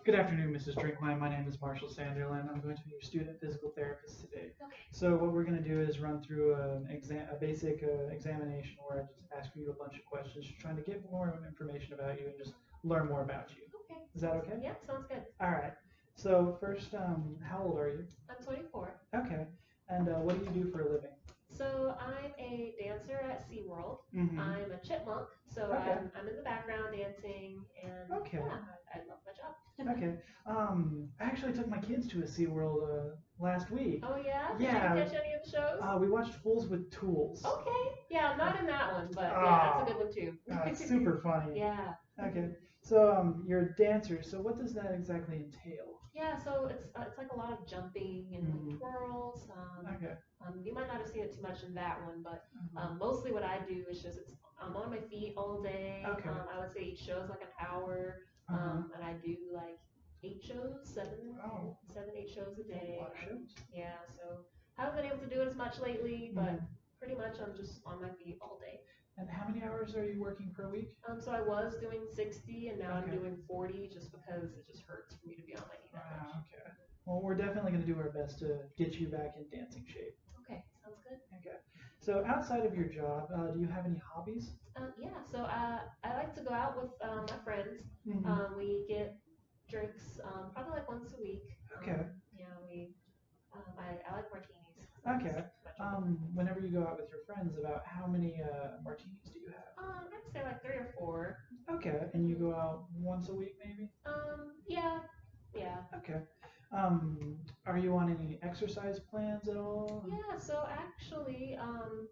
Good afternoon, Mrs. Drinkline. My name is Marshall Sanderlin. I'm going to be your student physical therapist today. Okay. So what we're going to do is run through a basic examination where I just ask you a bunch of questions, just trying to get more information about you and just learn more about you. Okay. Is that okay? Yeah, sounds good. All right. So first, how old are you? I'm 24. Okay. And what do you do for a living? So I'm a dancer at SeaWorld. Mm-hmm. I'm a chipmunk, so Okay. I'm in the background dancing, and Okay. yeah, I love my job. Okay. I actually took my kids to a SeaWorld last week. Oh yeah? Yeah. Did you catch any of the shows? We watched Fools with Tools. Okay. Yeah, not in that one, but yeah, that's a good one too. It's super funny. Yeah. Okay. So you're a dancer. So what does that exactly entail? Yeah, so it's like a lot of jumping and like twirls. Okay. You might not have seen it too much in that one, but Mhm. mostly what I do is just I'm on my feet all day. Okay. I would say each show is like an hour, and I do like 8 shows, Oh, 8 shows a a day. lot of shows. Yeah, so haven't been able to do it as much lately, but Mhm. pretty much I'm just on my feet all day. And how many hours are you working per week? So I was doing 60, and now I'm Okay. doing 40, just because it just hurts for me to be on my feet that much. Okay. Well, we're definitely going to do our best to get you back in dancing shape. Okay, sounds good. Okay. So outside of your job, do you have any hobbies? Yeah, so I like to go out with my friends. Mhm. We get drinks probably like once a week. Okay. Yeah, I like martinis. Okay. Whenever you go out with your friends, about how many martinis do you have? I'd say like 3 or 4. Okay. And you go out once a week, maybe? Yeah, yeah. Okay. Are you on any exercise plans at all? Yeah, so actually,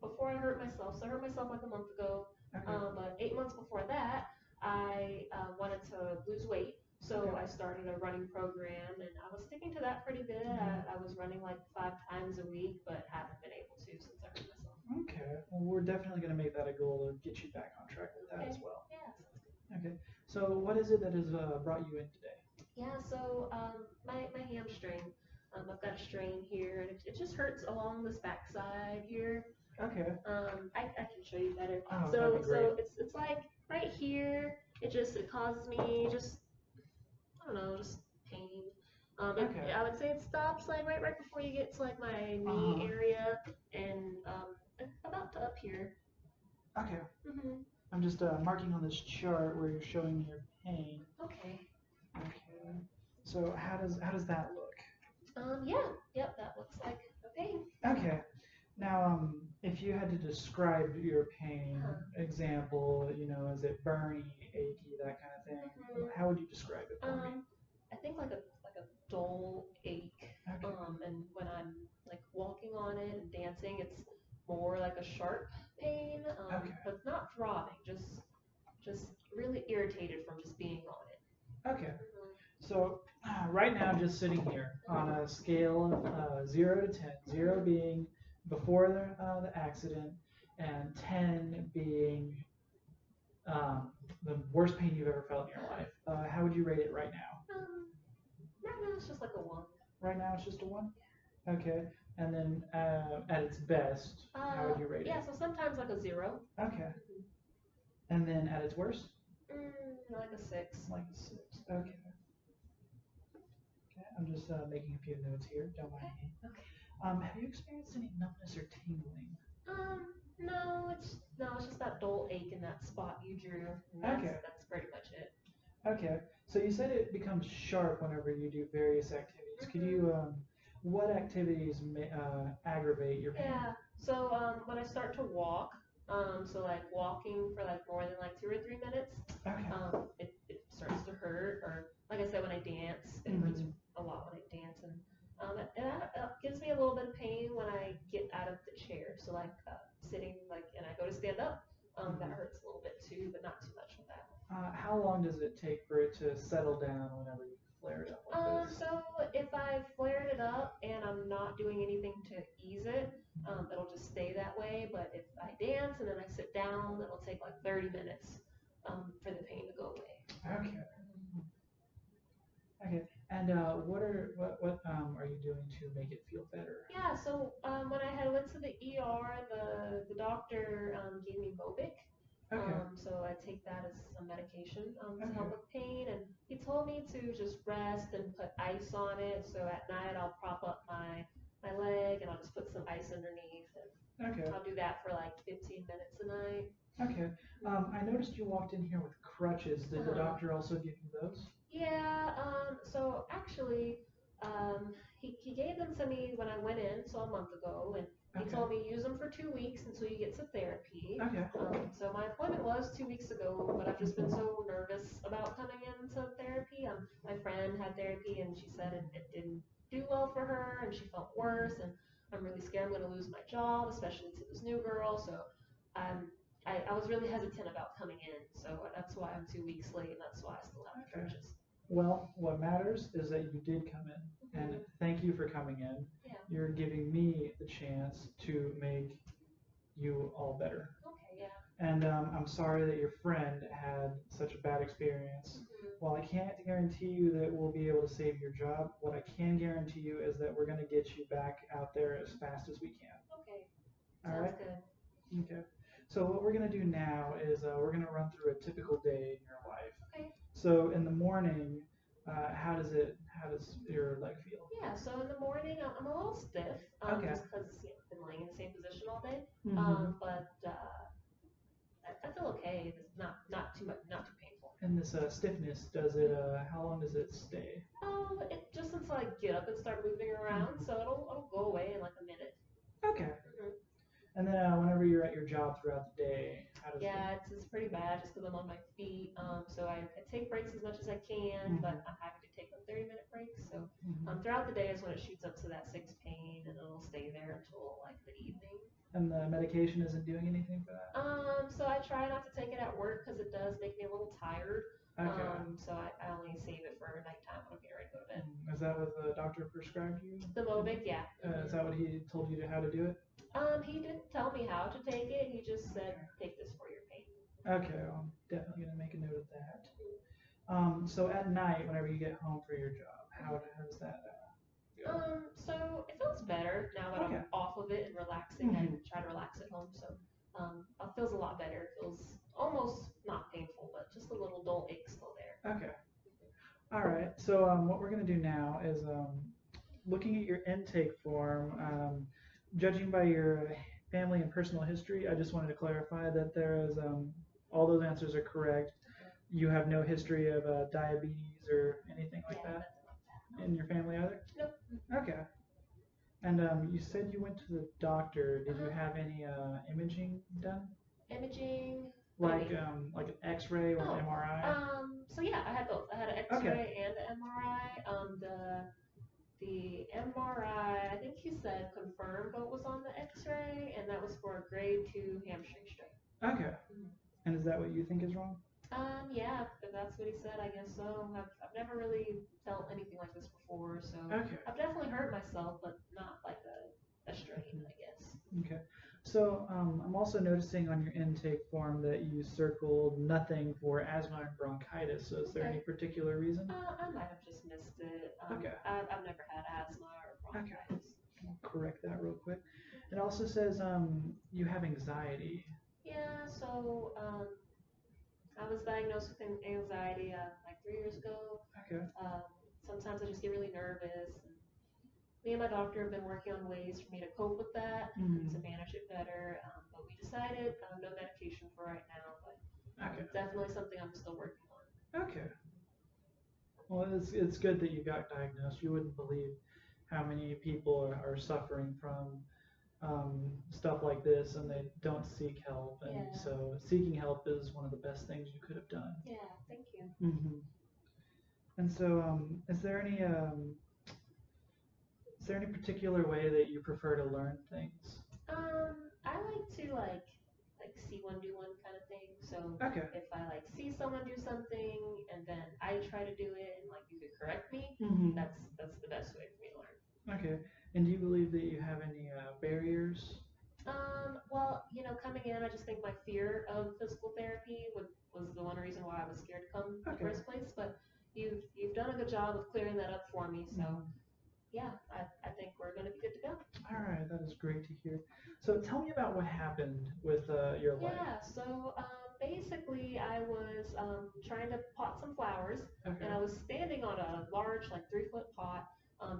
before I hurt myself, so I hurt myself like a month ago, Okay. but 8 months before that, I wanted to lose weight. So Okay. I started a running program, and I was sticking to that pretty good. Mhm. I was running like 5 times a week, but haven't been able to since I hurt myself. Okay. Well, we're definitely going to make that a goal to get you back on track with that Okay. as well. Yeah, sounds good. Okay. So what is it that has brought you in today? Yeah, so my hamstring, I've got a strain here, and it just hurts along this backside here. Okay. I can show you better. Oh, So that'd be great. it's like right here. It causes me just, I don't know, just pain. Okay. I would say it stops like right before you get to like my knee Uh-huh. area, and about to up here. Okay. Mhm. I'm just marking on this chart where you're showing your pain. Okay. Okay. So how does that look? Yeah. Yep. That looks like a pain. Okay. Now, if you had to describe your pain, example, is it burning, achy, that kind of thing? Mhm. How would you describe it for me? I think like a dull ache. Okay. And when I'm like walking on it and dancing, it's more like a sharp pain. Okay. But it's not throbbing, just really irritated from just being on it. Okay. So right now, just sitting here on a scale of 0 to 10, 0 being before the accident, and 10 being the worst pain you've ever felt in your life. How would you rate it right now? Right now it's just like a 1. Right now, it's just a 1? Okay. And then at its best, how would you rate Yeah, it? so sometimes like a 0. Okay. And then at its worst? Like a 6. Like a 6. Okay. Okay. I'm just making a few notes here. Don't mind me. Okay. Have you experienced any numbness or tingling? No, it's just that dull ache in that spot you drew. And that's pretty much it. Okay. So you said it becomes sharp whenever you do various activities. Could you, what activities aggravate your pain? Yeah. So when I start to walk, so like walking for like more than like 2 or 3 minutes, Okay. it starts to hurt. Or like I said, when I dance, it hurts a lot when I dance, and it gives me a little bit of pain when I get out of the chair. So like sitting, like, and I go to stand up, that hurts a little bit too, but not too much with that. How long does it take for it to settle down whenever you flare it up like this? So if I flared it up and I'm not doing anything to ease it, it'll just stay that way. But if I dance and then I sit down, it'll take like 30 minutes for the pain to go away. Okay. Okay. And what are you doing to make it feel better? Yeah. So when I went to the ER, the doctor gave me Mobic, Okay. So I take that as a medication to Okay. help with pain. And he told me to just rest and put ice on it. So at night I'll prop up my leg and I'll just put some ice underneath. Okay. And I'll do that for like 15 minutes a night. Okay. I noticed you walked in here with crutches. Did the Uh-huh. doctor also give you those? Yeah, so actually, he gave them to me when I went in, so a month ago, and he Okay. told me use them for 2 weeks until you get to therapy. Okay. So my appointment was 2 weeks ago, but I've just been so nervous about coming into therapy. My friend had therapy and she said it didn't do well for her and she felt worse, and I'm really scared I'm gonna lose my job, especially to this new girl. So um, I was really hesitant about coming in, so that's why I'm 2 weeks late, and that's why I still have the Okay. crutches. Well, what matters is that you did come in, and Mhm. thank you for coming in. Yeah. You're giving me the chance to make you all better. Okay. Yeah. And I'm sorry that your friend had such a bad experience. Mhm. While I can't guarantee you that we'll be able to save your job, what I can guarantee you is that we're going to get you back out there as fast as we can. Okay. All Sounds right? good. Okay. So what we're going to do now is we're going to run through a typical day in your life. Okay. So in the morning, how does your leg feel? Yeah. So in the morning, I'm a little stiff, Okay. just because I've been laying in the same position all day. Mm-hmm. But I feel okay. It's not too much, not too painful. And this stiffness, how long does it stay? It just until I get up and start moving around, so it'll go away in like a minute. Okay. Mhm. And then whenever you're at your job throughout the day, how does Yeah, it's pretty bad just because I'm on my feet. So I take breaks as much as I can, but I'm having to take a 30-minute break. So Mhm. throughout the day is when it shoots up to that six pain, and it'll stay there until like the evening. And the medication isn't doing anything for that? So I try not to take it at work because it does make me a little tired. Okay. So I only save it for nighttime when I'm getting ready to go to bed. Is that what the doctor prescribed you? The Mobic, yeah. Is that what he told you how to do it? He didn't tell me how to take it. He just said take this for your pain. Okay, well, I'm definitely gonna make a note of that. So at night, whenever you get home for your job, how does that go? So it feels better now that Okay. I'm off of it and relaxing. I Mhm. try to relax at home, so it feels a lot better. It feels almost not painful, but just a little dull ache still there. Okay. All right. So what we're gonna do now is looking at your intake form. Judging by your family and personal history, I just wanted to clarify that there is all those answers are correct. You have no history of diabetes or anything like Yeah, that nothing like that. in your family either. Nope. Okay. And you said you went to the doctor. Did you Uh-huh. have any imaging done? Imaging. What do you mean? Like an X-ray or an Oh, MRI? so yeah, I had both. I had an Okay. X-ray and an MRI. The MRI, I think he said confirmed what was on the X-ray, and that was for a grade 2 hamstring strain. Okay. Mhm. And is that what you think is wrong? Yeah, if that's what he said, I guess so. I've never really felt anything like this before, so Okay. I've definitely hurt myself, but not like a strain, I guess. Okay. So I'm also noticing on your intake form that you circled nothing for asthma and bronchitis. So is there any Okay. particular reason? I might have just missed it. Okay. I've never had asthma or Okay. bronchitis. I'll correct that real quick. It also says you have anxiety. Yeah, so I was diagnosed with anxiety like 3 years ago. Okay. Um, Sometimes I just get really nervous. And me and my doctor have been working on ways for me to cope with that, Mhm. to manage it better. But we decided no medication for right now, but Okay. definitely something I'm still working on. Okay. Well, it's good that you got diagnosed. You wouldn't believe how many people are suffering from stuff like this and they don't seek help. And Yeah. so seeking help is one of the best things you could have done. Yeah, thank you. And so, is there any particular way that you prefer to learn things? I like to like see one do one kind of thing. So Okay. if I like see someone do something and then I try to do it and like you could correct me, Mhm. that's the best way for me to learn. Okay. And do you believe that you have any barriers? Well, coming in, I just think my fear of physical therapy was the one reason why I was scared to come in the Okay. first place. But you've done a good job of clearing that up for me. So yeah, I think we're gonna be good to go. All right, that is great to hear. So tell me about what happened with your leg. Yeah, so Basically, I was trying to pot some flowers, Okay. and I was standing on a large, like 3 foot pot,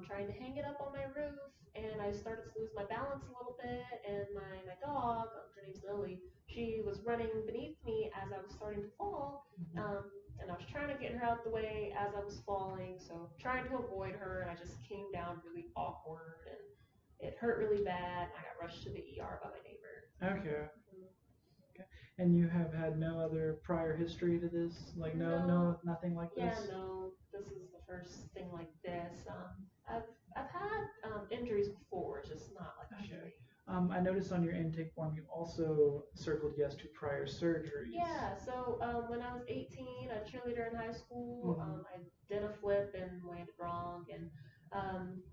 trying to hang it up on my roof, and I started to lose my balance a little bit, and my dog, her name's Lily, she was running beneath me as I was starting to fall, and I was trying to get her out the way as I was falling, so trying to avoid her, and I just came down really awkward, and it hurt really bad. I got rushed to the ER by my neighbor. Okay. And you have had no other prior history to this? Like No. nothing like Yeah, this? no, this is the first thing like this. I've had injuries before, just not like a Okay. shooting. I noticed on your intake form you also circled yes to prior surgeries. Yeah, so when I was 18, a cheerleader in high school, Mhm. I did a flip and landed wrong, and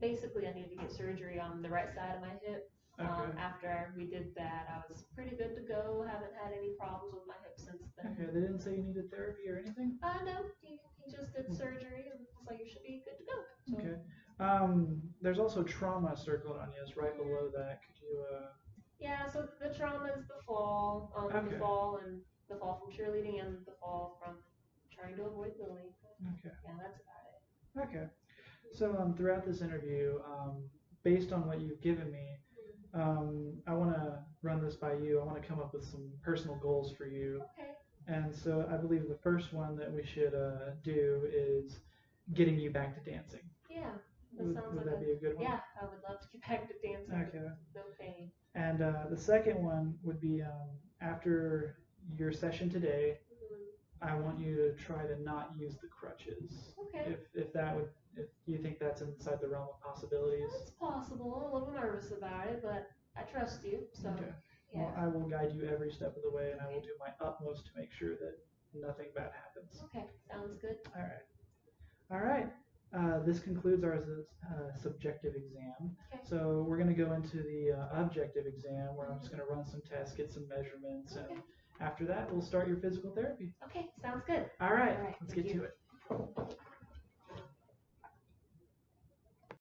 basically I needed to get surgery on the right side of my hip. Okay. After we did that, I was pretty good to go. Haven't had any problems with my hip since then. Okay. They didn't say you needed therapy or anything? No, he just did surgery and was like, you should be good to go. So, Okay. There's also trauma circled on yours right below that. Could you yeah, so the trauma is the fall, Okay. the fall from cheerleading and the fall from trying to avoid bullying. Okay. Yeah, that's about it. Okay. So throughout this interview, based on what you've given me, I want to run this by you. I want to come up with some personal goals for you. Okay. And so I believe the first one that we should do is getting you back to dancing. Yeah, that Would, sounds would like that be a good one? yeah, I would love to get back to dancing. Okay. No pain. And the second one would be after your session today, I want you to try to not use the crutches. Okay. If you think that's inside the realm of possibilities. It's possible. A little nervous about it, but I trust you. So, Okay. yeah. Well, I will guide you every step of the way, and I will do my utmost to make sure that nothing bad happens. Okay, sounds good. All right. All right. This concludes our subjective exam. Okay. So we're going to go into the objective exam where I'm just going to run some tests, get some measurements, Okay. and after that, we'll start your physical therapy. Okay, sounds good. All right. All right, Let's thank get you. to it.